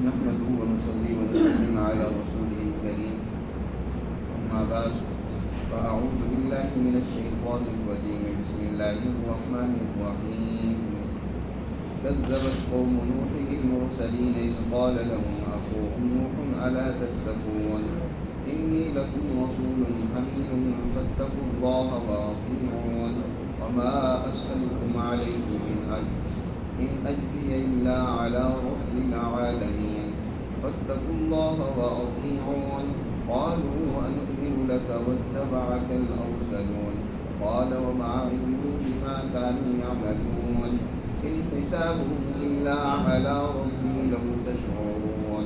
نحمده ونصلي ونسلم على رسوله الكريم أما بعد فأعوذ بالله من الشيطان الرجيم بسم الله الرحمن الرحيم كذبت قوم نوح المرسلين إذ قال لهم أخوهم نوح ألا تتقون إني لكم رسول أمين فاتقوا الله وأطيعون وما أسألكم عليه من أجر إن أجري إلا على رب العالمين فاتقوا الله وأطيعون قالوا أنؤمن لك واتبعك الأرذلون قال وما علمي بما كانوا يعملون إن حسابهم إلا على ربي لو تشعرون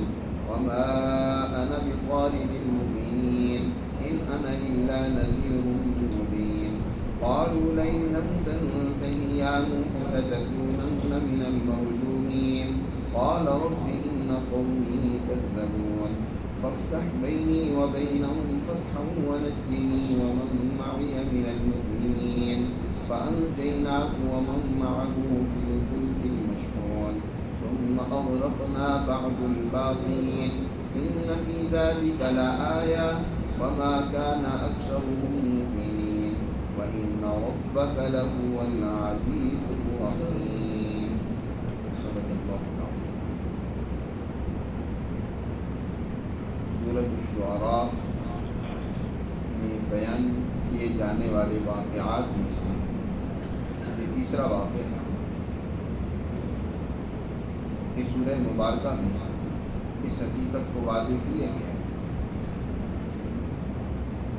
وما أنا بطارد المؤمنين إن أنا إلا نذير مبين قالوا لئن لم تنته يا نوح لتكونن من المرجومين قال رب إن قومي كذبون فافتح بيني وبينهم فتحا ونجني ومن معي من المؤمنين فأنجيناه ومن معه في الفلك المشحون ثم أغرقنا بعد الباقين إن في ذلك لآية وما كان أكثرهم مؤمنين وإن ربك لهو العزيز الرحيم صدق الله العظيم. سورۃ الشعراء میں بیان کیے جانے والے واقعات میں سے یہ تیسرا واقعہ ہے. اس سورہ مبارکہ میں اس حقیقت کو واضح کیا گیا ہے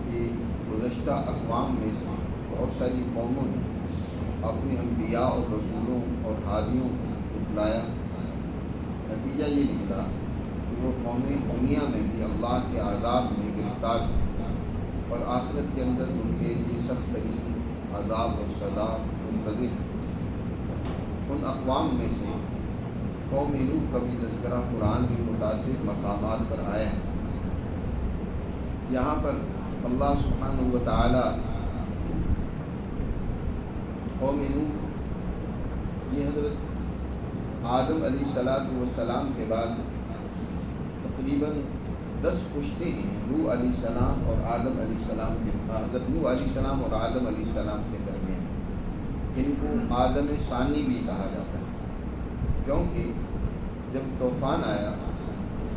کہ گزشتہ اقوام میں سے بہت ساری قوموں نے اپنے انبیاء اور رسولوں اور ہادیوں کو جھٹلایا. نتیجہ یہ نکلا کہ وہ قومیں دنیا میں بھی اللہ کے عذاب میں گرفتار ہوئی اور آخرت کے اندر ان کے لیے سخت ترین عذاب اور سزا منتظر. ان اقوام میں سے قوم نوح کا بھی تذکرہ قرآن میں متعدد مقامات پر آیا ہے. یہاں پر اللہ سبحانہ و تعالی قوم نوح یہ حضرت آدم علیہ السلام کے بعد تقریباً 10 پشتے ہیں نوح علیہ السلام اور آدم علیہ السلام کے حضرت نوح علیہ السلام اور آدم علیہ السلام کے درمیان. ان کو آدم ثانی بھی کہا جاتا ہے کیونکہ جب طوفان آیا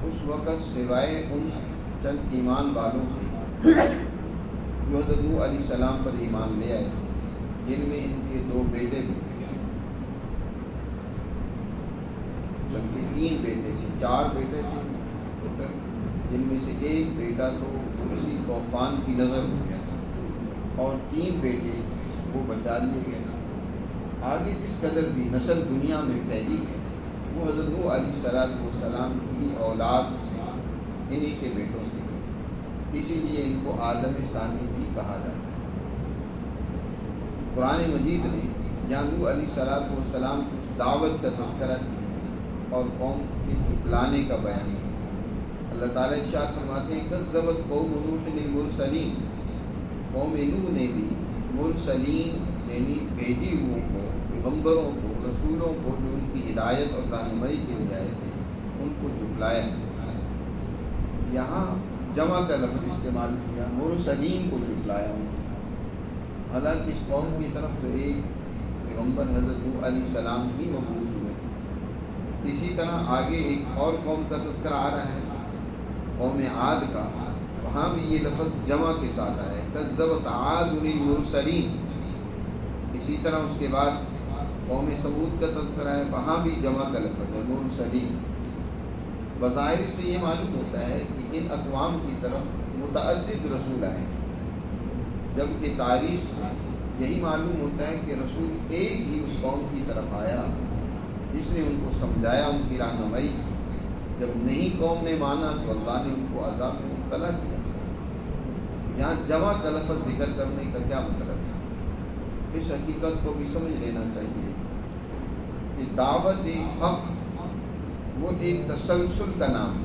اس وقت سوائے ان چند ایمان والوں کے جو حضرت نوح علیہ السلام پر ایمان لے آئے تھے جن میں ان کے 2 بیٹے بھی تھے بلکہ 3 بیٹے تھے 4 بیٹے تھے جن میں سے ایک بیٹا تو اسی طوفان کی نظر ہو گیا تھا اور 3 بیٹے وہ بچا لیے گئے تھے. آگے جس قدر بھی نسل دنیا میں پھیلی ہے وہ حضرت نوح علیہ السلام کی اولاد سے انہی کے بیٹوں سے اسی لیے ان کو آدم ثانی بھی کہا جاتا ہے. قرآن مجید نے یہاں نوح علیہ السلام کی دعوت کا تذکرہ کیا ہے اور قوم کے جھٹلانے کا بیان کیا. اللہ تعالیٰ ارشاد فرماتے ہیں کذبت قوم نوح المرسلین. قوم نوح نے بھی مرسلین یعنی بھیجی ہوئے کو پیغمبروں کو رسولوں کو جو ان کی ہدایت اور رہنمائی کے لیے آئے تھے ان کو جھٹلایا. یہاں جمع کا لفظ استعمال کیا مرسلین کو جھٹلایا. حالانکہ اس قوم کی طرف تو ایک پیغمبر حضرت نوح علیہ السلام ہی مبعوث ہوئے تھے. اسی طرح آگے ایک اور قوم کا تذکرہ آ رہا ہے قوم عاد کا. وہاں بھی یہ لفظ جمع کے ساتھ آیا ہے کذبت عاد المرسلین. اسی طرح اس کے بعد قوم ثمود کا تذکرہ ہے وہاں بھی جمع کا لفظ ہے مرسلین. بظاہر سے یہ معلوم ہوتا ہے کہ ان اقوام کی طرف متعدد رسول آئے جبکہ تاریخ سے یہی معلوم ہوتا ہے کہ رسول ایک ہی اس قوم کی طرف آیا جس نے ان کو سمجھایا ان کی رہنمائی کی. جب نہیں قوم نے مانا تو اللہ نے ان کو عذاب میں مبتلا کیا. یہاں جمع کا لفظ ذکر کرنے کا کیا مطلب ہے؟ اس حقیقت کو بھی سمجھ لینا چاہیے کہ دعوت حق وہ ایک تسلسل کا نام ہے.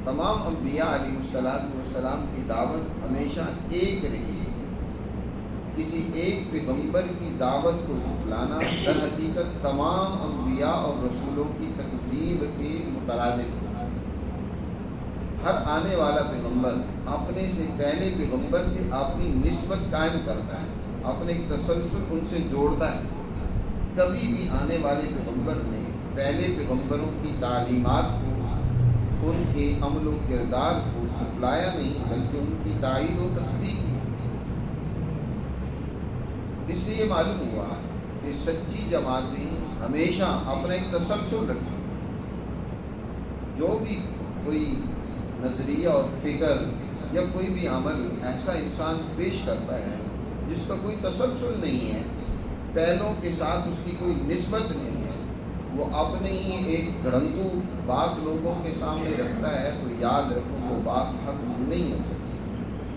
تمام انبیاء علیہ السلام کی دعوت ہمیشہ ایک رہی ہے کسی ایک پیغمبر کی دعوت کو جھٹلانا در حقیقت تمام انبیاء اور رسولوں کی تکذیب کے مترادف ہے۔ ہر آنے والا پیغمبر اپنے سے پہلے پیغمبر سے اپنی نسبت قائم کرتا ہے، اپنے ایک تسلسل ان سے جوڑتا ہے۔ کبھی بھی آنے والے پیغمبر نے پہلے پیغمبروں کی تعلیمات کو، ان کے عمل و کردار کو جھٹلایا نہیں، بلکہ ان کی تائید و تصدیق کی۔ اس سے یہ معلوم ہوا کہ سچی جماعتیں ہمیشہ اپنا ایک تسلسل رکھتی ہیں۔ جو بھی کوئی نظریہ اور فکر یا کوئی بھی عمل ایسا انسان پیش کرتا ہے جس کا کوئی تسلسل نہیں ہے، پہلوں کے ساتھ اس کی کوئی نسبت نہیں ہے، وہ اپنے ہی ایک گھڑنتو بات لوگوں کے سامنے رکھتا ہے، تو یاد رکھو وہ بات حق نہیں ہو سکتی،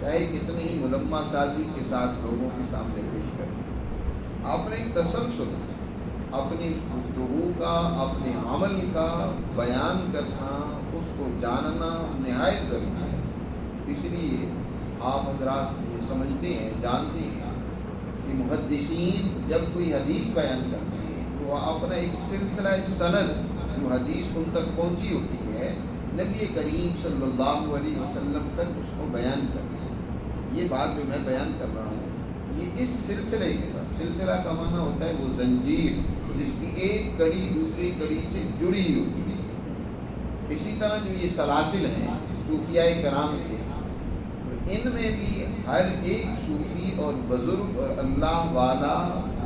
چاہے کتنی ہی ملمہ سازی کے ساتھ لوگوں کے سامنے پیش کرے۔ اپنے ایک تسلسل، اپنی گفتگو کا، اپنے عمل کا بیان کرنا، اس کو جاننا نہایت ضروری ہے۔ اس لیے آپ حضرات یہ سمجھتے ہیں، جانتے ہیں کہ محدثین جب کوئی حدیث بیان کرتے ہیں تو وہ اپنا ایک سلسلہ سند جو حدیث ان تک پہنچی ہوتی ہے، نبی کریم صلی اللہ علیہ وسلم تک اس کو بیان کرتے ہیں۔ یہ بات جو میں بیان کر رہا ہوں یہ اس سلسلے کے ساتھ، سلسلہ کا معنی ہوتا ہے وہ زنجیر جس کی ایک کڑی دوسری کڑی سے جڑی ہوتی ہے۔ اسی طرح جو یہ سلاسل ہیں صوفیاء کرام کے، تو ان میں بھی ہر ایک صوفی اور بزرگ اور اللہ والا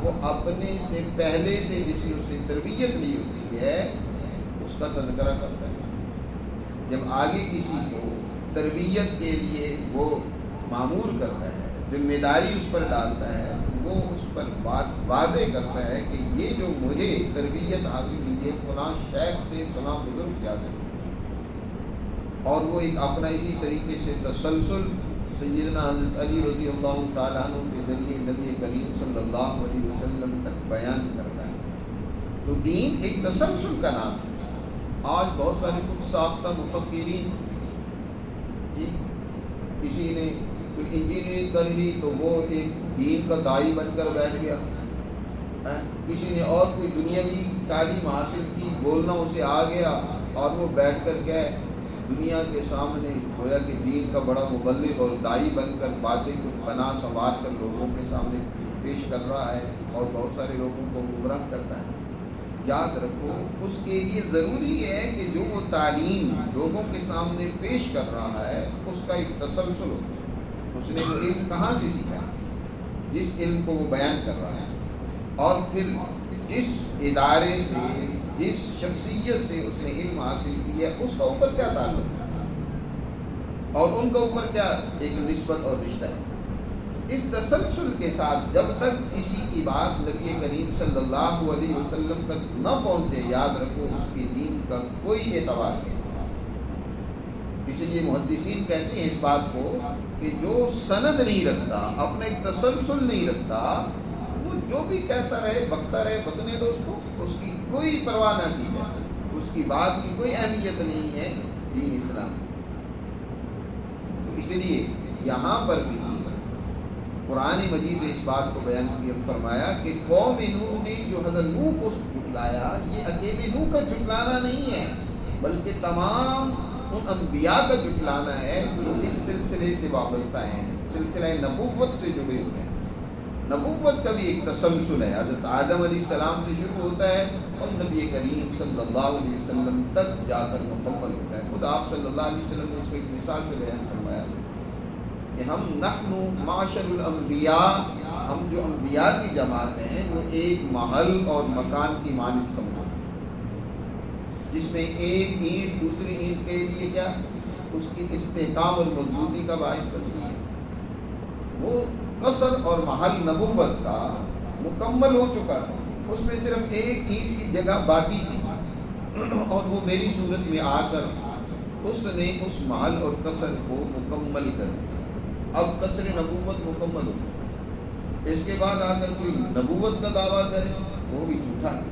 وہ اپنے سے پہلے سے جس کی اس نے تربیت لی ہوتی ہے اس کا تذکرہ کرتا ہے۔ جب آگے کسی کو تربیت کے لیے وہ معمور کرتا ہے، ذمہ داری اس پر ڈالتا ہے، تو وہ اس پر بات واضح کرتا ہے کہ یہ جو مجھے تربیت حاصل ہوئی ہے فلاں شیخ سے، فلاں بزرگ سے حاصل ہوئی، اور وہ ایک اپنا اسی طریقے سے تسلسل سیدنا حضرت علی رضی اللہ تعالیٰ عنہ کے ذریعے نبی کریم صلی اللہ علیہ وسلم تک بیان کرتا ہے۔ تو دین ایک تسلسل کا نام ہے۔ آج بہت سارے خود ساختہ مفکرین، کسی نے کوئی انجینئرنگ کر لی تو وہ ایک دین کا داعی بن کر بیٹھ گیا، کسی نے اور کوئی دنیاوی تعلیم حاصل کی، بولنا اسے آ گیا اور وہ بیٹھ کر کے دنیا کے سامنے گویا کہ دین کا بڑا مبلغ اور داعی بن کر باتیں کچھ بنا سنوار کر لوگوں کے سامنے پیش کر رہا ہے اور بہت سارے لوگوں کو گمراہ کرتا ہے۔ یاد رکھو اس کے لیے ضروری ہے کہ جو وہ تعلیم لوگوں کے سامنے پیش کر رہا ہے اس کا ایک تسلسل ہو، اس نے وہ علم کہاں سے سیکھا، جس علم کو وہ بیان کر رہا ہے، اور پھر جس ادارے سے، جس شخصیت سے اس نے علم حاصل کیا ہے اس کا اوپر کیا تعلق ہے اور ان کا اوپر کیا ایک نسبت اور رشتہ ہے۔ اس تسلسل کے ساتھ جب تک کسی کی بات نبی کریم صلی اللہ علیہ وسلم تک نہ پہنچے، یاد رکھو اس کے دین کا کوئی اعتبار نہیں۔ اس لیے محدثین کہتے ہیں اس بات کو کہ جو سند نہیں رکھتا، اپنا ایک تسلسل نہیں رکھتا، وہ جو بھی کہتا رہے بکتا رہے، بکنے دو اس کو، اس کی کوئی پرواہ نہ کی جائے، اس کی بات کی کوئی اہمیت نہیں ہے دین اسلام۔ تو اس لیے یہاں پر بھی قرآن مجید نے اس بات کو بیان کیا، فرمایا کہ قوم نوح نے جو حضرت نوح کو جھٹلایا، یہ اکیلے نوح کا جھٹلانا نہیں ہے بلکہ تمام ان انبیاء کا جھٹلانا ہے جو اس سلسلے سے وابستہ ہیں، سلسلہ نبوت سے جڑے ہوئے ہیں۔ نبوت کا بھی ایک تسلسل ہے، حضرت آدم علیہ السلام سے شروع ہوتا ہے اور نبی کریم صلی اللہ علیہ وسلم تک جا کر مکمل ہوتا ہے۔ خود آپ صلی اللہ علیہ وسلم نے اس کو ایک مثال سے بیان فرمایا کہ ہم نحن معاشر الانبیاء، ہم جو انبیاء کی جماعت ہیں وہ ایک محل اور مکان کی مانند سمجھو، جس میں ایک اینٹ دوسری اینٹ کے لیے کیا اس کی استحکام اور مضبوطی کا باعث بنتی ہے۔ وہ قصر اور محل نبوت کا مکمل ہو چکا تھا، اس میں صرف ایک اینٹ کی جگہ باقی تھی، اور وہ میری صورت میں آ کر اس نے اس محل اور قصر کو مکمل کر دیا۔ اب قصر نبوت مکمل ہو چکا، اس کے بعد آ کر کوئی نبوت کا دعویٰ کرے وہ بھی جھوٹا ہے،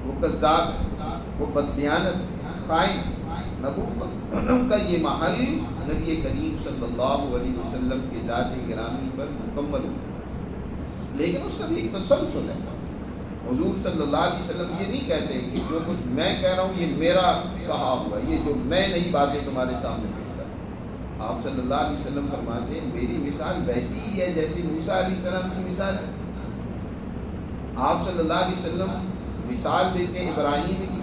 وہ کذاب ہے، وہ بددیانت خائن۔ نبوت کا یہ محل نبی کریم صلی اللہ علیہ وسلم کی ذات گرامی پر مکمل ہو چکا۔ لیکن اس کا بھی ایک تسلسل ہے. حضور صلی اللہ علیہ وسلم یہ نہیں کہتے کہ جو کچھ میں کہہ رہا ہوں یہ میرا کہا ہوا، یہ جو میں نئی باتیں تمہارے سامنے پیش کر رہا ہوں. آپ صلی اللہ علیہ وسلم فرماتے ہیں میری مثال ویسی ہی ہے جیسی موسیٰ علیہ السلام کی مثال ہے. آپ صلی اللہ علیہ وسلم مثال دیتے ہیں ابراہیم کی،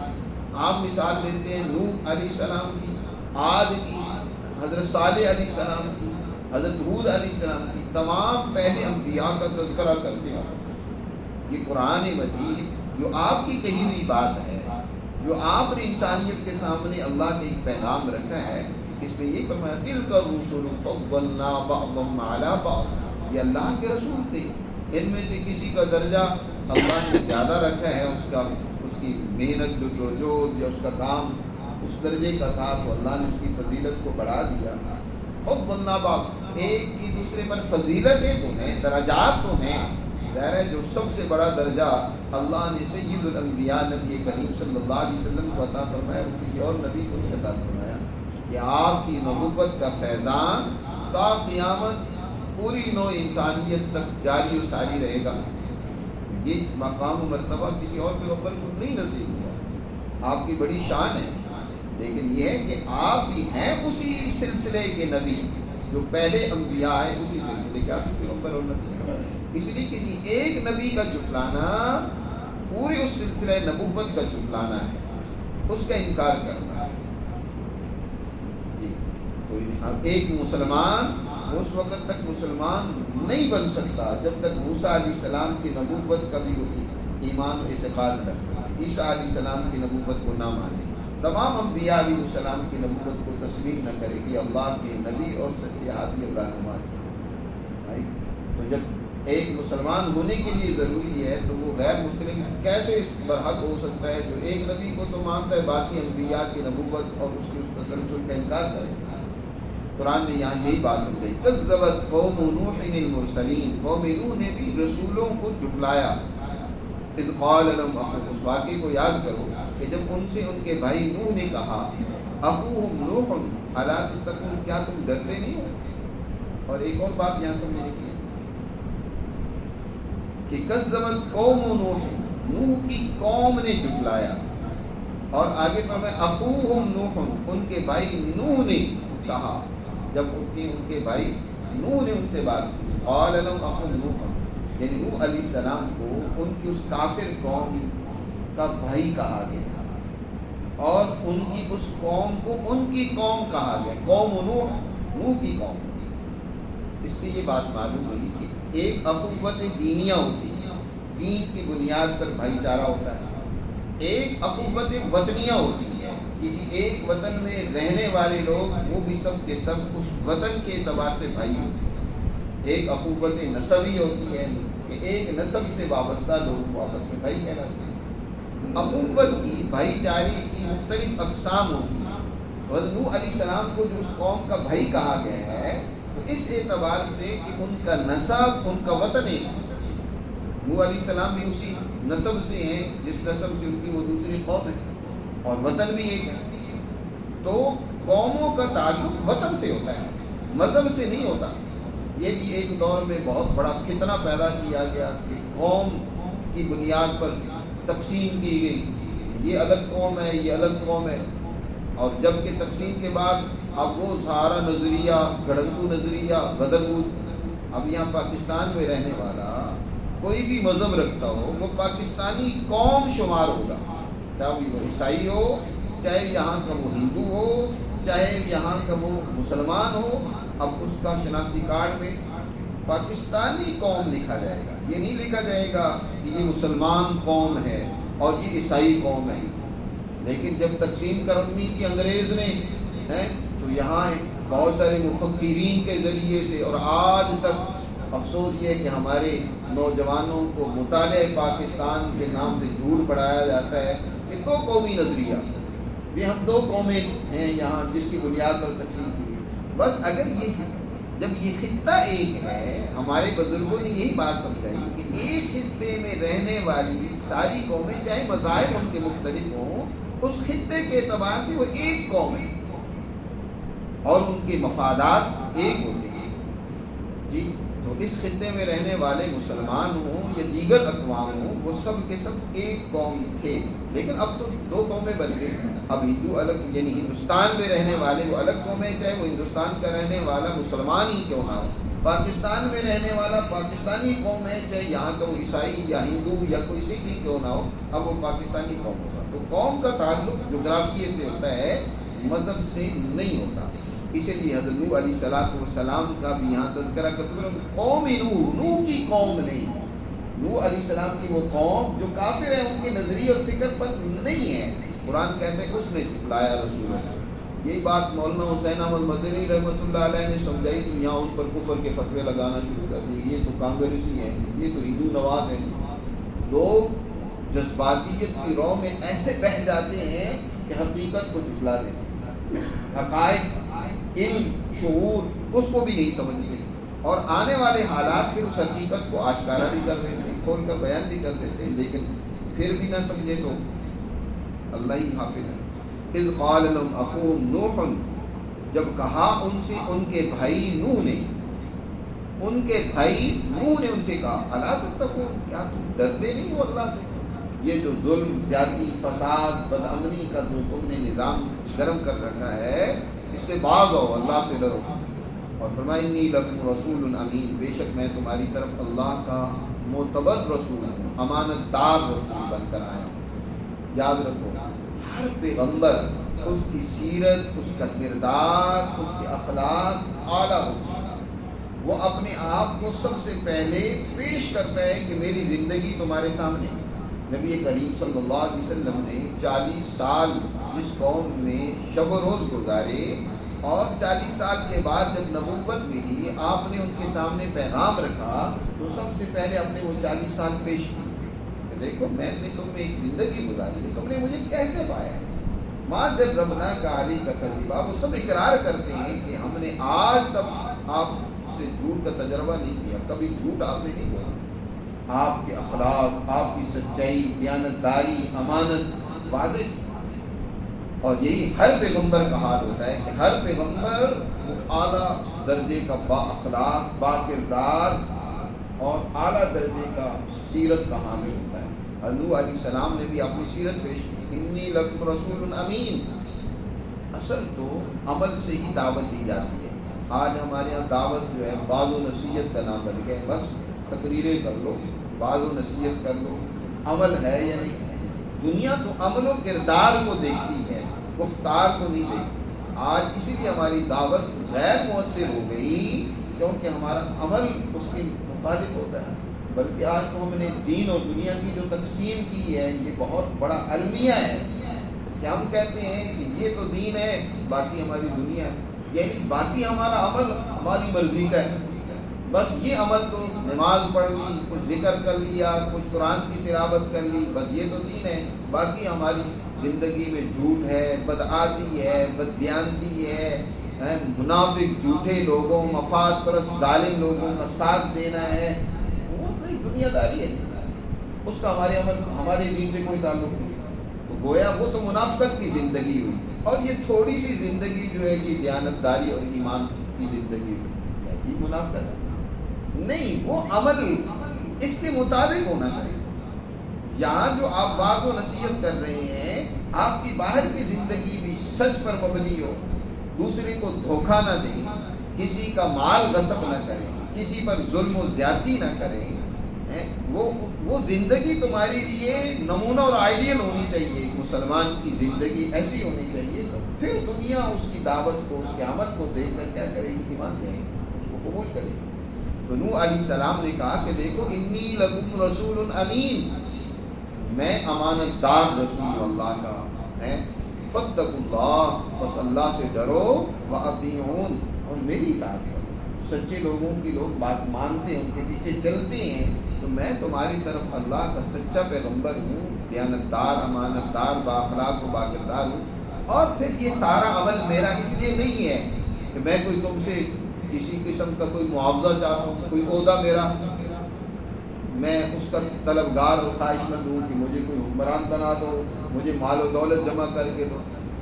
آپ مثال دیتے ہیں نوح علیہ السلام کی، عاد کی، حضرت صالح علیہ السلام کی، حضرت ہود علیہ السلام کی. تمام پہلے انبیاء کا تذکرہ کرتے ہیں. یہ قرآن مجید جو آپ کی کہی ہوئی بات ہے، جو آپ نے انسانیت کے سامنے اللہ نے ایک پیغام رکھا ہے، اس میں یہ فرمایا تلک الرسل فضلنا بعضهم علی بعض. یہ اللہ کے رسول تھے، ان میں سے کسی کا درجہ اللہ نے زیادہ رکھا ہے، اس کی محنت جو یا اس کا کام اس درجے کا تھا تو اللہ نے اس کی فضیلت کو بڑھا دیا. فضلنا بعض، ایک کی دوسرے پر فضیلتیں تو ہیں، درجات تو ہیں. ظاہر ہے جو سب سے بڑا درجہ اللہ نے سید الانبیاء نبی کریم صلی اللہ علیہ وسلم کو عطا فرمایا، وہ کسی اور نبی کو نہیں عطا فرمایا. کہ آپ کی نبوت کا فیضان تا قیامت پوری نوع انسانیت تک جاری و ساری رہے گا. یہ مقام و مرتبہ کسی اور پیغمبر کو نہیں نصیب ہوا. آپ کی بڑی شان ہے، لیکن یہ ہے کہ آپ بھی ہیں اسی سلسلے کے نبی جو پہلے انبیاء آئے، اسی سلسلے کے آپ پیغمبر اور نبی. اس لیے کسی ایک نبی کا جھٹلانا پورے اس سلسلہ نبوت کا جھٹلانا ہے، اس کا انکار کرنا ہے. تو ایک مسلمان اس وقت تک مسلمان نہیں بن سکتا جب تک موسیٰ علیہ السلام کی نبوت کا بھی وہی ایمان و اعتقاد رکھے، عیسیٰ علیہ السلام کی نبوت کو نہ مانے، تمام انبیاء علیہ السلام کی نبوت کو تسلیم نہ کرے کہ اللہ کے نبی اور سچے ہادی اور رہنما تھے. تو جب ایک مسلمان ہونے کے لیے ضروری ہے تو وہ غیر مسلم کیسے برحق ہو سکتا ہے جو ایک نبی کو تو مانتا ہے باقی انبیاء کی نبوت اور اس کی اس تسلسل کا انکار کرے. قرآن نے یہاں یہی بات سمجھائی. کذبت قوم نوح المرسلین، قوم نوح نے بھی رسولوں کو جھٹلایا. اذ قال لهم اخوهم، اس واقعے کو یاد کرو کہ جب ان سے ان کے بھائی نوح نے کہا اخوہم نوح الا تتقون، کیا تم ڈرتے نہیں ہو. اور ایک اور بات یہاں سمجھنے کی ہے کہ کذبت قوم نوح، نوح کی قوم نے جھٹلایا. اور آگے فرمایا اخوہم نوح، ان کے بھائی نوح نے کہا. جب ان کے بھائی نوح نے ان سے بات کی، قال لهم اخوہم نوح، یعنی نوح علیہ السلام کو ان کی اس کافر قوم کا بھائی کہا گیا، اور ان کی اس قوم کو ان کی قوم کہا گیا، قوم نوح، نوح کی قوم. اس سے یہ بات معلوم ہوئی کہ ایک اخوت دینیہ ہوتی ہے، دین کی بنیاد پر بھائی چارہ ہوتا ہے. ایک اخوت وطنیہ ہوتی ہے، کسی ایک وطن میں رہنے والے لوگ وہ بھی سب کے سب اس وطن کے اعتبار سے بھائی ہوتے ہیں. ایک اخوت نسبی ہوتی ہے کہ ایک نسب سے وابستہ لوگ آپس میں بھائی کہلاتے ہیں. اخوت کی بھائی چارے کی مختلف اقسام ہوتی ہیں. حضرت نوح علیہ السلام کو جو اس قوم کا بھائی کہا گیا ہے تو اس اعتبار سے کہ ان کا نسب، ان کا وطن ایک ہے. نوح علیہ السلام بھی اسی نسب سے ہیں جس نسب سے ان کی وہ دوسری قوم ہے، اور وطن بھی ایک ہے. تو قوموں کا تعلق وطن سے ہوتا ہے، مذہب سے نہیں ہوتا. یہ بھی ایک دور میں بہت بڑا فتنہ پیدا کیا گیا کہ قوم کی بنیاد پر تقسیم کی گئی، یہ الگ قوم ہے، یہ الگ قوم ہے. اور جب کہ تقسیم کے بعد اب وہ سہارا نظریہ، گڑھنگو نظریہ بدرود، اب یہاں پاکستان میں رہنے والا کوئی بھی مذہب رکھتا ہو وہ پاکستانی قوم شمار ہوگا، چاہے وہ عیسائی ہو، چاہے یہاں کا وہ ہندو ہو، چاہے یہاں کا وہ مسلمان ہو. اب اس کا شناختی کارڈ میں پاکستانی قوم لکھا جائے گا، یہ نہیں لکھا جائے گا کہ یہ مسلمان قوم ہے اور یہ عیسائی قوم ہے. لیکن جب تقسیم کرنی تھی انگریز نے تو یہاں بہت سارے مفکرین کے ذریعے سے، اور آج تک افسوس یہ ہے کہ ہمارے نوجوانوں کو مطالعہ پاکستان کے نام سے جھوٹ پڑھایا جاتا ہے کہ دو قومی نظریہ، یہ ہم دو قومیں ہیں یہاں جس کی بنیاد پر تقسیم کی گئی. بس اگر یہ جب یہ خطہ ایک ہے، ہمارے بزرگوں نے یہی بات سمجھائی کہ ایک خطے میں رہنے والی ساری قومیں چاہے مذاہب ان کے مختلف ہوں، اس خطے کے اعتبار سے وہ ایک قوم ہے اور ان کے مفادات ایک ہوتے ہیں. جی تو اس خطے میں رہنے والے مسلمان ہوں یا دیگر اقوام ہوں، وہ سب کے سب ایک قوم تھے، لیکن اب تو دو قومیں بن گئی۔ اب ہندو الگ، یعنی ہندوستان میں رہنے والے وہ الگ قومیں، چاہے وہ ہندوستان کا رہنے والا مسلمان ہی کیوں نہ ہو، پاکستان میں رہنے والا پاکستانی قوم ہے، چاہے یہاں کا وہ عیسائی یا ہندو یا کوئی سکھ ہی کیوں نہ ہو، اب وہ پاکستانی قوم ہوگا۔ تو قوم کا تعلق جغرافیے سے ہوتا ہے، مذہب سے نہیں ہوتا۔ اسی لیے حضرت نوح علیہ السلام کا بھی یہاں تذکرہ کرتے ہیں، قوم نوح کی قوم نہیں، نوح علیہ السلام کی وہ قوم جو کافر ہے، ان کے نظریے اور فکر پر نہیں ہے۔ قرآن کہتے ہیں اس نے جھٹلایا رسول اللہ۔ یہی بات مولانا حسین احمد مدنی رحمۃ اللہ علیہ نے سمجھائی، تو یہاں ان پر کفر کے فتوے لگانا شروع کر دیے، یہ تو کانگریسی ہیں، یہ تو ہندو نواز ہیں۔ لوگ جذباتیت کی رو میں ایسے بہہ جاتے ہیں کہ حقیقت کو جھٹلا دیتے ہیں، حقائق، علم، شعور اس کو بھی نہیں سمجھتے، اور آنے والے حالات پھر اس حقیقت کو آشکارا بھی کر دیتے ہیں، کھول کر بیان بھی کر دیتے ہیں، لیکن پھر بھی نہ سمجھے تو اللہ ہی حافظ ہے۔ اذ قال لهم اخوهم نوح، جب کہا ان سے ان کے بھائی نوح نے، ان کے بھائی نوح نے ان سے کہا، الا تتقون، کیا تم ڈرتے نہیں ہو اللہ سے؟ یہ جو ظلم، زیادتی، فساد، بدامنی کا جو تم نے نظام گرم کر رکھا ہے، اس سے باز آؤ، اللہ سے ڈرو۔ اور فرمایا انی لکم رسول امین، بے شک میں تمہاری طرف اللہ کا معتبر رسول ہوں، امانت دار رسول بن کر آیا ہوں۔ یاد رکھو، ہر پیغمبر اس کی سیرت، اس کا کردار، اس کے اخلاق اعلیٰ ہوتی ہے۔ وہ اپنے آپ کو سب سے پہلے پیش کرتا ہے کہ میری زندگی تمہارے سامنے۔ نبی کریم صلی اللہ علیہ وسلم نے 40 سال جس قوم میں شب و روز گزارے، اور 40 سال کے بعد جب نبوت ملی، آپ نے ان کے سامنے پیغام رکھا، تو سب سے پہلے اپنے وہ 40 سال پیش کیے کہ دیکھو میں نے تم میں ایک زندگی گزاری ہے، تم نے مجھے کیسے پایا ہے۔ ماں جب ربنا کا علی کا قریبا، وہ سب اقرار کرتے ہیں کہ ہم نے آج تک آپ سے جھوٹ کا تجربہ نہیں کیا، کبھی جھوٹ آپ نے نہیں بولا۔ آپ کے اخلاق، آپ کی سچائی، دیانتداری، امانت واضح، اور یہی ہر پیغمبر کا حال ہوتا ہے کہ ہر پیغمبر وہ اعلیٰ درجے کا با اخلاق، با کردار اور اعلیٰ درجے کا سیرت کا حامل ہوتا ہے۔ نوح علیہ السلام نے بھی اپنی سیرت پیش کی، انی لکم رسول امین۔ اصل تو عمل سے ہی دعوت دی جاتی ہے۔ آج ہمارے یہاں دعوت جو ہے بعض و نصیحت کا نام بن گیا، بس تقریریں کر لو، بعض و نصیحت کر لو، عمل ہے یا نہیں۔ دنیا تو عمل و کردار کو دیکھتی ہے، گفتار کو نہیں دیکھتی۔ آج اسی لیے ہماری دعوت غیر مؤثر ہو گئی، کیونکہ ہمارا عمل اس کے مخالف ہوتا ہے۔ بلکہ آج تو ہم نے دین اور دنیا کی جو تقسیم کی ہے، یہ بہت بڑا المیہ ہے کہ ہم کہتے ہیں کہ یہ تو دین ہے، باقی ہماری دنیا ہے، یعنی باقی ہمارا عمل ہماری مرضی کا ہے۔ بس یہ عمل تو نماز پڑھ لی، کچھ ذکر کر لیا، کچھ قرآن کی تلاوت کر لی، بس یہ تو دین ہے۔ باقی ہماری زندگی میں جھوٹ ہے، بدعاتی ہے، بددیانتی ہے، منافق جھوٹے لوگوں، مفاد پرست ظالم لوگوں کا ساتھ دینا ہے، وہ اپنی دنیا داری ہے، اس کا ہمارے عمل، ہمارے دین سے کوئی تعلق نہیں۔ تو گویا وہ تو منافقت کی زندگی ہوئی، اور یہ تھوڑی سی زندگی جو ہے یہ دیانتداری اور ایمان کی زندگی ہوئی، یہ منافقت ہے نہیں، وہ عمل اس کے مطابق ہونا چاہیے۔ یہاں جو آپ بات و نصیحت کر رہے ہیں، آپ کی باہر کی زندگی بھی سچ پر مبنی ہو، دوسرے کو دھوکہ نہ دیں، کسی کا مال غصب نہ کریں، کسی پر ظلم و زیادتی نہ کریں، وہ زندگی تمہارے لیے نمونہ اور آئیڈیل ہونی چاہیے۔ مسلمان کی زندگی ایسی ہونی چاہیے، تو پھر دنیا اس کی دعوت کو، اس کے عمل کو دیکھ کر کیا کرے گی؟ ایمان لے گی، اس کو قبول کرے گی۔ تو نوح علیہ السلام نے کہا کہ دیکھو انی لکم رسول امین، میں امانت دار رسول اللہ کا ہے، فاتقوا اللہ، بس اللہ سے ڈرو، واطیعون، اور میری اطاعت کرو۔ سچے لوگوں کی لوگ بات مانتے ہیں، ان کے پیچھے چلتے ہیں، تو میں تمہاری طرف اللہ کا سچا پیغمبر ہوں، دیانت دار، امانت دار، بااخلاق و باکردار ہوں۔ اور پھر یہ سارا عمل میرا اس لیے نہیں ہے کہ میں کوئی تم سے کسی قسم کا کوئی معاوضہ چاہتا ہوں، کوئی عہدہ میرا میں اس کا طلبگار اور خواہش مند ہوں کہ مجھے کوئی حکمران بنا دو، مجھے مال و دولت جمع کر کے دو۔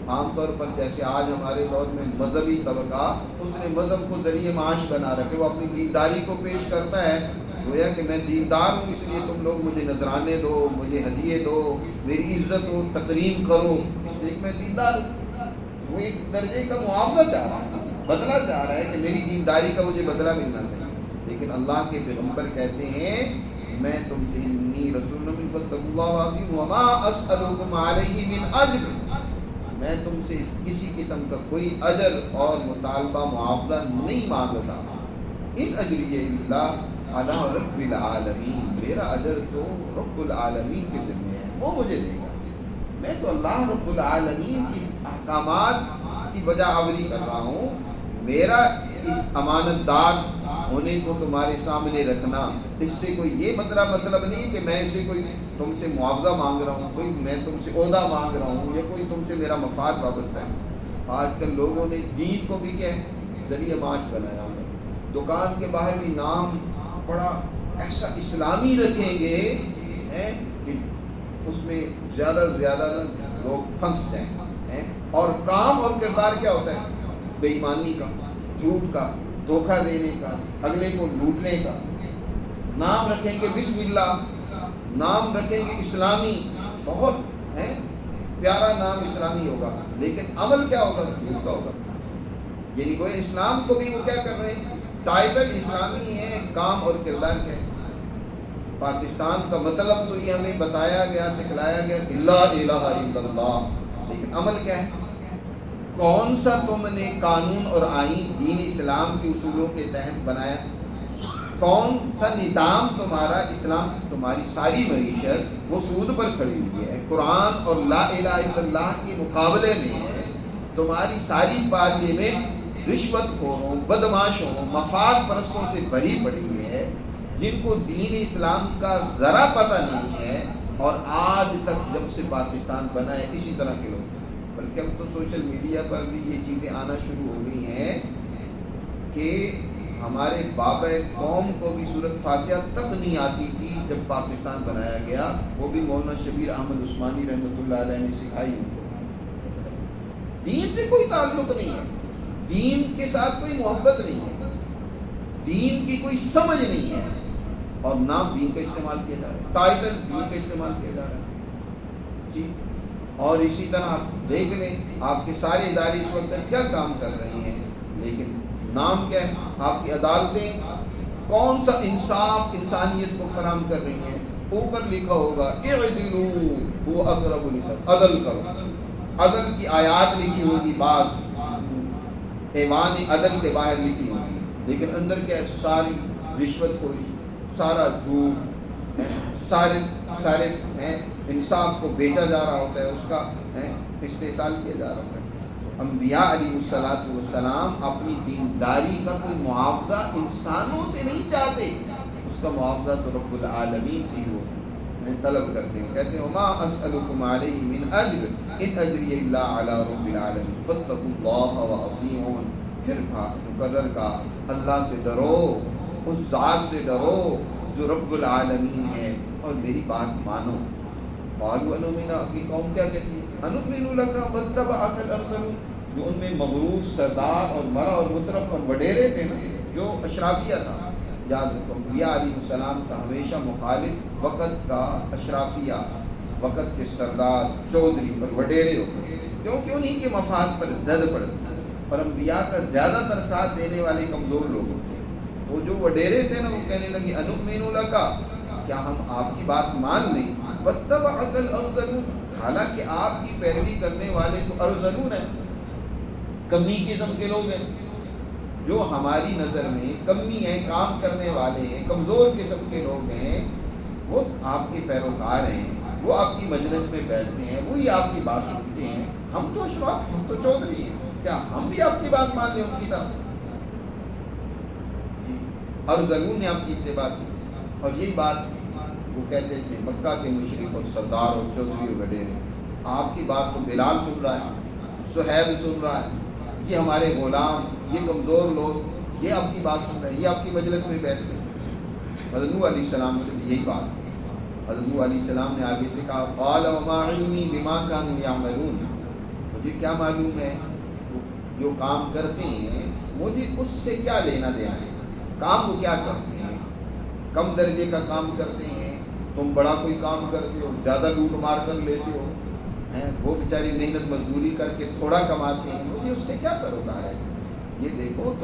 عام طور پر جیسے آج ہمارے دور میں مذہبی طبقہ اس نے مذہب کو ذریعہ معاش بنا رکھے، وہ اپنی دینداری کو پیش کرتا ہے گویا کہ میں دیندار ہوں اس لیے تم لوگ مجھے نذرانے دو، مجھے ہدیے دو، میری عزت و تکریم کرو، اس لیے میں دیندار ہوں۔ وہ ایک درجے کا معاوضہ چاہ رہا ہے، بدلہ چاہ رہا ہے کہ میری دینداری کا مجھے بدلہ ملنا چاہیے۔ لیکن اللہ کے پیغمبر کہتے ہیں میں تم سے انی رسول من فاتقوا اللہ واطیعون وما اسألکم علیہ من اجر، میں تم سے کسی قسم کا کوئی اجر اور مطالبہ معاوضہ نہیں مانگتا، ان اجریہ الا علی رب العالمین، میرا اجر تو رب العالمین کے ذمہ ہے، وہ مجھے دے گا، میں تو اللہ رب العالمین کی احکامات کی بجا آوری کر رہا ہوں، میرا اس امانت دار ہونے کو تمہارے سامنے رکھنا، اس سے کوئی یہ مطلب نہیں کہ میں اسے کوئی تم سے معاوضہ مانگ رہا ہوں، کوئی میں تم سے عہدہ مانگ رہا ہوں یا کوئی تم سے میرا مفاد وابستہ ہے۔ آج کل لوگوں نے دین کو بھی کیا ذریعہ معاش بنایا ہوا ہے، دکان کے باہر بھی نام بڑا ایسا اسلامی رکھیں گے کہ اس میں زیادہ سے زیادہ لوگ پھنس جائیں، اور کام اور کردار کیا ہوتا ہے؟ بے ایمانی کا، جھوٹ کا، دھوکہ دینے کا، اگلے کو لوٹنے کا۔ نام رکھیں گے بسم اللہ، نام رکھیں گے اسلامی، بہت پیارا نام اسلامی ہوگا، لیکن عمل کیا ہوگا؟ جھوٹ کا ہوگا۔ یعنی کوئی اسلام کو بھی وہ کیا کر رہے ہیں؟ ٹائٹل اسلامی ہے، کام اور کردار کیا ہے؟ پاکستان کا مطلب تو یہ ہمیں بتایا گیا، سکھلایا گیا کہ لا الہ الا اللہ، لیکن عمل کیا ہے؟ کون سا تم نے قانون اور آئین دین اسلام کے اصولوں کے تحت بنایا؟ کون سا نظام تمہارا اسلام؟ تمہاری ساری معیشت وہ سود پر کھڑی ہوئی ہے، قرآن اور لا الہ الا اللہ کے مقابلے میں ہے، تمہاری ساری پارلیمنٹ رشوت خوروں، بدماشوں، مفاد پرستوں سے بھری پڑی ہے، جن کو دین اسلام کا ذرا پتہ نہیں ہے، اور آج تک جب سے پاکستان بنا ہے اسی طرح کے لوگ، بلکہ اب تو سوشل میڈیا پر بھی یہ چیزیں آنا شروع ہو گئی ہیں کہ ہمارے بابا قوم کو بھی سورۃ فاتحہ تک نہیں آتی تھی جب پاکستان بنایا گیا، وہ بھی مولانا شبیر احمد عثمانی رحمۃ اللہ علیہ نے سکھائی ان کو۔ دین سے کوئی تعلق نہیں ہے، دین کے ساتھ کوئی محبت نہیں ہے، دین کی کوئی سمجھ نہیں ہے، اور نام دین کا استعمال کیا جا رہا ہے، ٹائٹل دین کا استعمال کیا جا رہا ہے جی۔ اور اسی طرح آپ دیکھ لیں آپ کے سارے ادارے اس وقت کیا کام کر رہے ہیں، لیکن نام کیا ہے؟ آپ کی عدالتیں کون سا انصاف انسانیت کو فراہم کر رہی ہیں؟ اوپر لکھا ہوگا اعدلوا هو اقرب للتقوى، عدل کرو، عدل کی آیات لکھی ہوگی، بعض ایوان عدل کے باہر لکھی ہوگی، لیکن اندر کیا ہے؟ ساری رشوت خوری، سارا جھوٹ، سارے انصاف کو بیچا جا رہا ہوتا ہے، اس کا استحصال کیا جا رہا ہوتا ہے۔ انبیاء علیہ السلام اپنی دینداری کا کوئی معاوضہ انسانوں سے نہیں چاہتے، اس کا معاوضہ تو رب العالمین سے ہی وہ طلب کرتے ہیں، کہتے ہیں وما اسألکم علیہ من اجر ان اجری الا علی رب العالمین فاتقوا اللہ واطیعون۔ پھر مقرر کا اللہ سے ڈرو، اس ذات سے ڈرو جو رب العالمین ہے، اور میری بات مانو۔ قالوا انؤمن، کی قوم کیا کہتی ہے؟ انؤمن لک واتبعک الارذلون، جو ان میں مغرور سردار اور مرا اور مترف اور وڈیرے تھے نا، جو اشرافیہ تھا۔ یاد رکھو انبیاء علیہ السلام کا ہمیشہ مخالف وقت کا اشرافیہ، وقت کے سردار، چودھری اور وڈیرے ہوتے ہیں، کیونکہ انہی کے مفاد پر زد پڑتی ہے، اور انبیاء کا زیادہ تر ساتھ دینے والے کمزور لوگ ہوتے ہیں۔ وہ جو وڈیرے تھے نا، وہ کہنے لگے انؤمن لک، کیا ہم آپ کی بات مان لیں؟ واتبعک الارذلون، حالانکہ آپ کی پیروی کرنے والے تو ارذلون ہیں، کمی قسم کے لوگ ہیں، جو ہماری نظر میں کمی ہیں، کام کرنے والے ہیں، کمزور قسم کے لوگ ہیں، وہ آپ کے پیروکار ہیں، وہ آپ کی مجلس میں بیٹھتے ہیں، وہی آپ کی بات سنتے ہیں۔ ہم تو اشراف، ہم تو چودھری ہیں، کیا ہم بھی آپ کی بات مان لیں ان کی طرح؟ ارذلون نے آپ کی اتباع کی، اور یہی بات وہ کہتے تھے مکہ کے مشرک اور سردار اور چودھری اور وڈیرے، آپ کی بات تو بلال سن رہا ہے، صہیب سن رہا ہے، یہ ہمارے غلام، یہ کمزور لوگ، یہ آپ کی بات سن رہے ہیں، یہ آپ کی مجلس میں بیٹھ گئے۔ حضرت نوح علیہ السلام سے بھی یہی بات کی۔ حضرت نوح علیہ السلام نے آگے سے کہا قال وما علمی بما كانوا يعملون، مجھے کیا معلوم ہے جو کام کرتے ہیں مجھے اس سے کیا لینا دینا ہے؟ کام وہ کیا کرتے ہیں؟ کم درجے کا کام کرتے ہیں، تم بڑا کوئی کام کرتے ہو، زیادہ لوٹ مار کر لیتے ہو، وہ بیچاری محنت مزدوری کر کے تھوڑا کماتے ہیں، مجھے اس سے کیا سروکار ہے؟ یہ دیکھو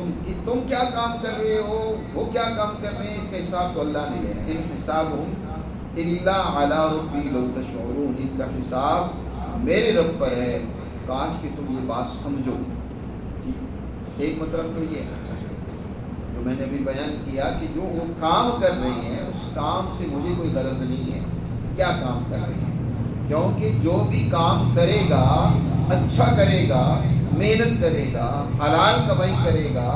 تم کیا کام کر رہے ہو، وہ کیا کام کر رہے ہیں، اس کا حساب تو اللہ نہیں لے رہے۔ ان حسابہم الا علی ربی لو تشعرون، ان کا حساب میرے رب پر ہے، کاش کہ تم یہ بات سمجھو۔ ایک مطلب تو یہ ہے جو میں نے ابھی بیان کیا کہ جو وہ کام کر رہے ہیں اس کام سے مجھے کوئی غرض نہیں ہے کیا کام کر رہے ہیں، کیونکہ جو بھی کام کرے گا اچھا کرے گا، محنت کرے گا، حلال کمائی کرے گا،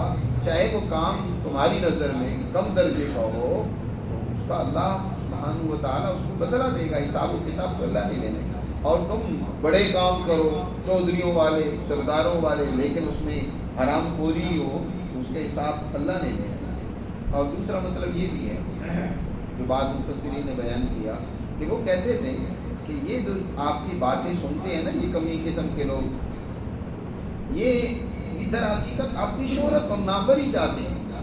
چاہے وہ کام تمہاری نظر میں کم درجے کا ہو تو اس کا اللہ سبحانہ و تعالیٰ اس کو بدلہ دے گا، حساب و کتاب تو اللہ نہیں لینے۔ اور تم بڑے کام کرو چودھریوں والے سرداروں والے لیکن اس میں حرام خوری ہو تو اس کا حساب اللہ نہیں لینا۔ اور دوسرا مطلب یہ بھی ہے جو بعض مفسرین نے بیان کیا کہ وہ کہتے تھے کہ یہ جو آپ کی باتیں سنتے ہیں نا یہ کمی قسم کے لوگ، یہ در حقیقت اپنی شہرت اور نام پر ہی چاہتے ہیں،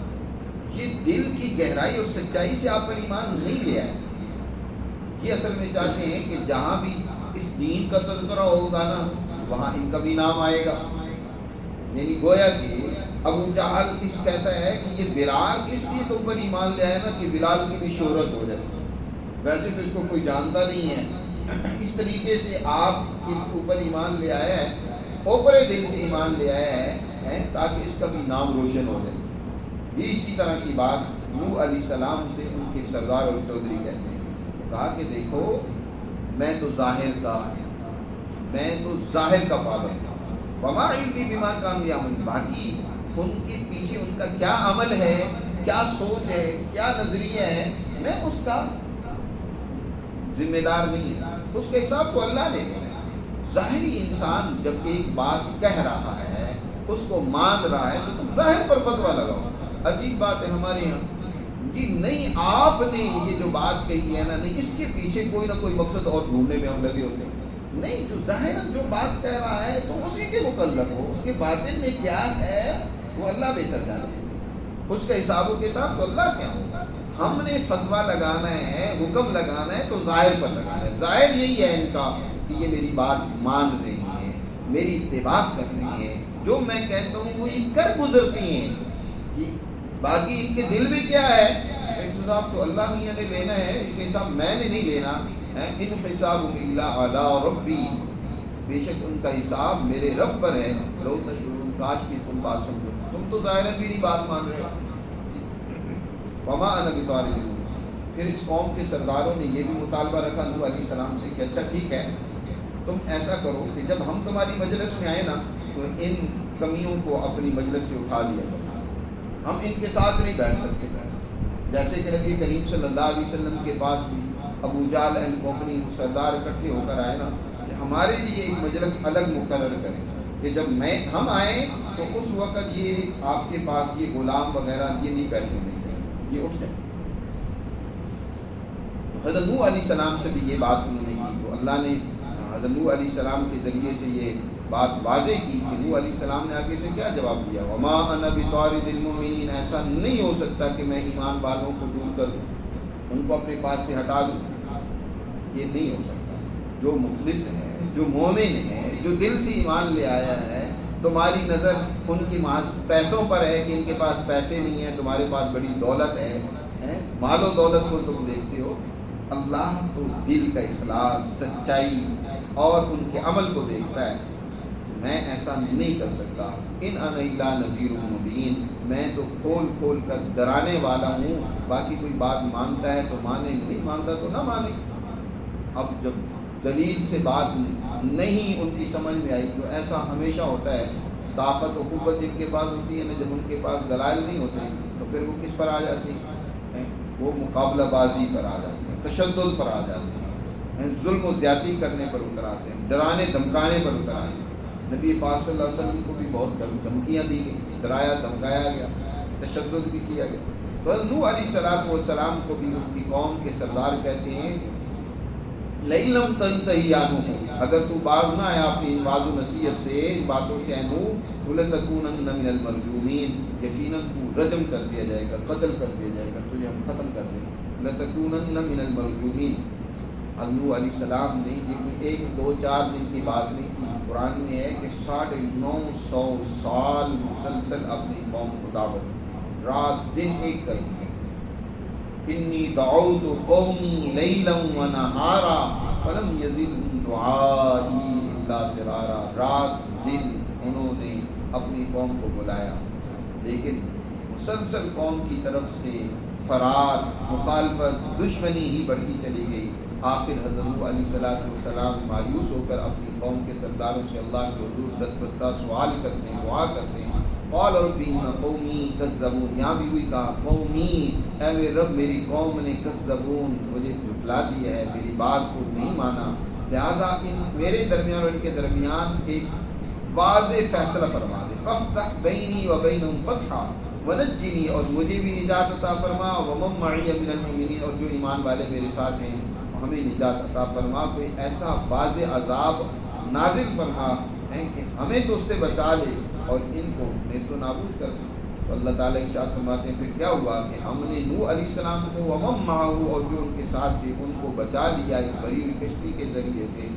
یہ دل کی گہرائی اور سچائی سے آپ پر ایمان نہیں لیا ہے۔ یہ اصل میں چاہتے ہیں کہ جہاں بھی اس دین کا تذکرہ ہوگا نا وہاں ان کا بھی نام آئے گا، یعنی گویا کہ ابو جہل اس کہتا ہے کہ یہ بلال اس لیے تو اوپر ایمان لے آیا نا کہ بلال کی بھی شہرت ہو جائے، ویسے تو اس کو کوئی جانتا نہیں ہے، اس طریقے سے آپ کے اوپر ایمان لے آیا ہے، اوپر دل سے ایمان لے آیا ہے تاکہ اس کا بھی نام روشن ہو جائے۔ یہ اسی طرح کی بات نوح علیہ السلام سے ان کے سردار اور چودھری کہتے ہیں، کہا کہ دیکھو میں تو ظاہر کا پابند ہوں، وما علمی بما کانوا یعملون، باقی ان کے پیچھے ان کا کیا عمل ہے، کیا سوچ ہے، کیا نظریہ ہے، میں اس کا ذمہ دار نہیں ہے، اس کا حساب تو اللہ نے لینا ہے۔ ظاہری انسان جب ایک بات کہہ رہا ہے اس کو مان رہا ہے تو تم ظاہر پر فتویٰ لگاؤ۔ عجیب بات ہے ہمارے یہاں جی، نہیں آپ نے یہ جو بات کہی ہے نا، نہیں اس کے پیچھے کوئی نہ کوئی مقصد اور ڈھونڈنے میں ہم لگے ہوتے ہیں، نہیں جو ظاہر جو بات کہہ رہا ہے تو اسی کے مکلف ہو، اس کے باطن میں کیا ہے وہ اللہ بہتر جانتے ہیں، اس کا حساب و کتاب تو اللہ کیا ہوگا۔ ہم نے فتویٰ لگانا ہے، حکم لگانا ہے تو ظاہر پر لگانا ہے، ظاہر یہی ہے ان کا کہ یہ میری بات مان رہی ہیں، میری اتباع کر رہی ہیں، جو میں کہتا ہوں وہ یہ کر گزرتی ہیں، کہ باقی ان کے دل میں کیا ہے اس کا حساب تو اللہ میاں نے لینا ہے، اس کا حساب میں نے نہیں لینا ہے۔ ان حساب الا علی ربی، بے شک ان کا حساب میرے رب پر ہے، لو تشعرون، کاش کی تم بات سمجھو، تم تو ظاہراً بھی نہیں بات مان رہے ہو۔ وما انا بطارد المؤمنین، پھر اس قوم کے سرداروں نے یہ بھی مطالبہ رکھا نوح علیہ السلام سے کہ اچھا ٹھیک ہے تم ایسا کرو کہ جب ہم تمہاری مجلس میں آئے نا تو ان کمیوں کو اپنی مجلس سے اٹھا لیا کرو، ہم ان کے ساتھ نہیں بیٹھ سکتے، جیسے کہ نبی کریم صلی اللہ علیہ وسلم کے پاس بھی ابو جہل اینڈ کمپنی سردار اکٹھے ہو کر آئے نا کہ ہمارے لیے ایک مجلس الگ مقرر کریں کہ جب ہم آئیں تو اس وقت یہ آپ کے پاس یہ غلام وغیرہ یہ نہیں بیٹھے ہونے چاہیے، یہ اٹھ جائیں۔ تو حضرت نوح علیہ السلام سے بھی یہ بات انہوں نے کی، تو اللہ نے حضرت نوح علیہ السلام کے ذریعے سے یہ بات واضح کی کہ نوح علیہ السلام نے آگے سے کیا جواب دیا، وما انا بطارد المؤمنین، ایسا نہیں ہو سکتا کہ میں ایمان والوں کو دور کر دوں، ان کو اپنے پاس سے ہٹا دوں، یہ نہیں ہو سکتا۔ جو مخلص ہے، جو مومن ہے، جو دل سے ایمان لے آیا ہے، تمہاری نظر ان کے محض پیسوں پر ہے کہ ان کے پاس پیسے نہیں ہیں، تمہارے پاس بڑی دولت ہے، مال و دولت کو تم دیکھتے ہو، اللہ تو دل کا اخلاص، سچائی اور ان کے عمل کو دیکھتا ہے، میں ایسا نہیں کر سکتا۔ ان انا الا نذیر مبین، میں تو کھول کھول کر ڈرانے والا ہوں، باقی کوئی بات مانتا ہے تو مانے، نہیں مانتا تو نہ مانے۔ اب جب دلیل سے بات نہیں ان کی سمجھ میں آئی تو ایسا ہمیشہ ہوتا ہے، طاقت و قوت جن کے پاس ہوتی ہے نا، جب ان کے پاس دلائل نہیں ہوتے تو پھر وہ کس پر آ جاتی ہیں؟ وہ مقابلہ بازی پر آ جاتے ہیں، تشدد پر آ جاتے ہیں، ظلم و زیادتی کرنے پر اتر آتے ہیں، ڈرانے دھمکانے پر اتر آتے ہیں۔ نبی پاک صلی اللہ علیہ وسلم کو بھی بہت دھمکیاں دی گئی، ڈرایا دھمکایا گیا، تشدد بھی کیا گیا۔ تو نوح علیہ السلام کو بھی ان کی قوم کے سردار کہتے ہیں لئن لم تنتہی عنہ، اگر تو باز نہ آیا اپنی ان واضح نصیحت سے، ان باتوں سے عنہ، تو لتکونن من المرجومین، یقیناً تو رجم کر دیا جائے گا، قتل کر دیا جائے گا، تجھے ہم ختم کر دیں گے۔ لتکونن من المرجومین، نوح علیہ السلام نے یہ کوئی 1-2-4 دن کی بات نہیں کی، قرآن میں ہے کہ 950 سال مسلسل اپنی قوم کو دعوت دی، رات دن ایک کر دی۔ انی دعوت قومی لیلا و نہارا فلم یزدہم دعائی الا فرارا، رات دن انہوں نے اپنی قوم کو بلایا، لیکن مسلسل قوم کی طرف سے فرار، مخالفت، دشمنی ہی بڑھتی چلی گئی۔ آخر حضرت نوح علیہ السلام مایوس ہو کر اپنی قوم کے سرداروں سے اللہ کے حضور دس بستہ سوال کرتے ہیں، دعا کرتے ہیں۔ قال رب ان قومی کذبون، یہاں بھی ہوئی کہا قومی، اے میرے رب میری قوم نے کذبون، مجھے جھٹلا دیا ہے، میری بات کو نہیں مانا، لہذا ان میرے درمیان اور ان کے درمیان ایک واضح فیصلہ فرما دے، فافتح بینی و بینہم فتحا ونجنی، اور مجھے بھی نجات عطا فرما، ومن معی من المؤمنین، اور جو ایمان والے میرے ساتھ ہیں ہمیں نجات عطا فرما، کوئی ایسا واضح عذاب نازل فرما ہے کہ ہمیں تو اس سے بچا لے اور ان کو نیست و نابود کر دے۔ تو اللہ تعالیٰ ارشاد فرماتے ہیں پھر کیا ہوا کہ ہم نے نوح علیہ السلام کو ومن معہ، اور جو ان کے ساتھ تھے ان کو بچا لیا ایک بھری ہوئی کشتی کے ذریعے سے۔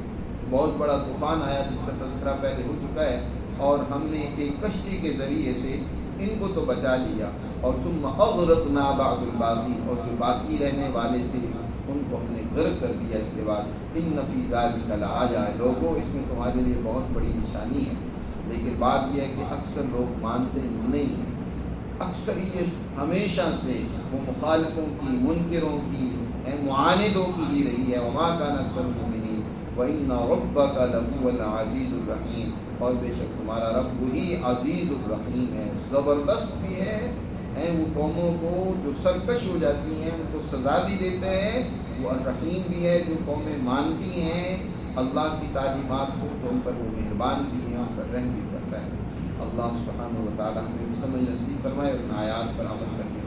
بہت بڑا طوفان آیا جس کا تذکرہ پہلے ہو چکا ہے، اور ہم نے ایک کشتی کے ذریعے سے ان کو تو بچا لیا، اور ثم اغرقنا بعد الباقین، اور جو باقی رہنے والے تھے ان کو ہم نے غرق کر دیا۔ اس کے بعد ان فی ذلک لآیہ، لوگوں اس میں تمہارے لیے بہت بڑی نشانی ہے، لیکن بات یہ ہے کہ اکثر لوگ مانتے نہیں ہیں، اکثر یہ ہمیشہ سے وہ مخالفوں کی، منکروں کی، معاندوں کی ہی رہی ہے۔ وما کان اکثر المؤمنین وان ربک لہو العزیز الرحیم، اور بے شک تمہارا رب وہی عزیز الرحیم ہے، زبردست بھی ہے، وہ قوموں کو جو سرکش ہو جاتی ہیں ان کو سزا بھی دیتے ہیں، وہ الرحیم بھی ہے، جو قومیں مانتی ہیں اللہ کی تعلیمات کو تو ان پر وہ مہربان بھی ہے، ان پر رحم بھی کرتا ہے۔ اللہ سبحانہ و تعالی ہمیں بھی سمجھ نصیب فرمائے اور ان آیات پر عمل کرنے